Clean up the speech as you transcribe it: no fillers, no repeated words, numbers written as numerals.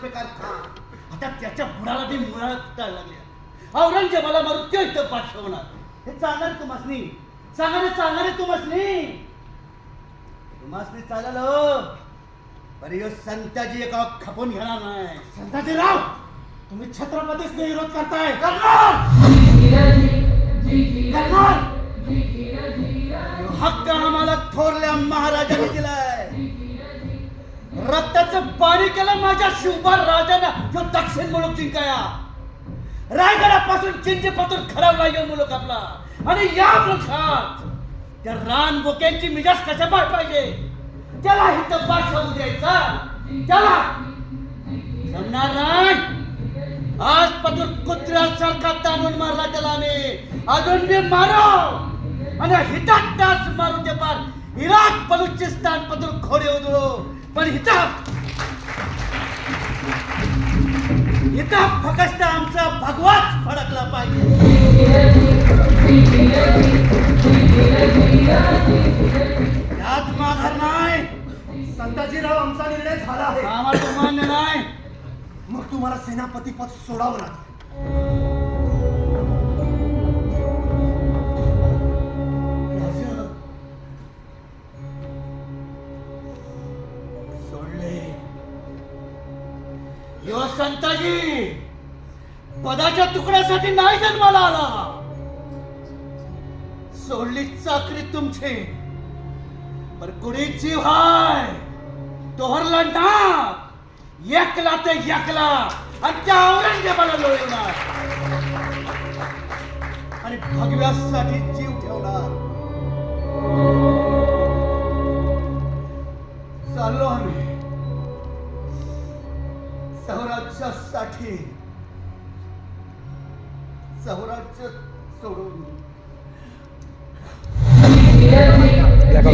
बेकार था आता त्याच्या बुडाला बी मुळात लागल्या. औरंगजेबाला मृत्यू इथं पाठवणार. हे चालणार तुम्हासनी, चांगले तुम्हासनी चालल हो. पण यो संताजी एका खपून घेणार नाही. संताजीराव, तुम्ही छत्रपतीच विरोध करताय. हक्क आम्हाला थोरल्या महाराजांनी दिलाय. रक्ताचं पाणी केलं माझ्या शिवबा राजानं जो दक्षिण मुलूक जिंकाया. रायगडापासून चिंचेपासून खराब लागेल मुलूक आपला. आणि या मुलखात त्या रान बोक्यांची मिजाज कशा पाहिजे त्याला इथं पाठवू द्यायचा. त्याला जमणार नाही. आज पदूर कुत्र्यासारखा ताणून मारला त्याला आम्ही. अजून मी मारो आणि हितात तास मारू ते पार इराक बलुचिस्तान पदूर खोडे उधळो. पण इथं फक्त आमचा भगवाच फडकला पाहिजे. यात माघार नाही. संताजीराव, आमचा निर्णय झाला आहे. आम्हाला तो मान्य नाही. मग तुम्हाला सेनापती पद सोडावं लागेल. सोडले यो संताजी पदाच्या तुकड्यासाठी नाही जन्माला आला. सोडली चाकरी तुमची. पर कुणी जीव हाय तोहरला ना एकला ते एकला आणि त्या औरंगजेबाला लोळवणार आणि भगव्यासाठी जीव ठेवणार. चाललो आम्ही स्वराज्यासाठी. स्वराज्य सोडून Blackout.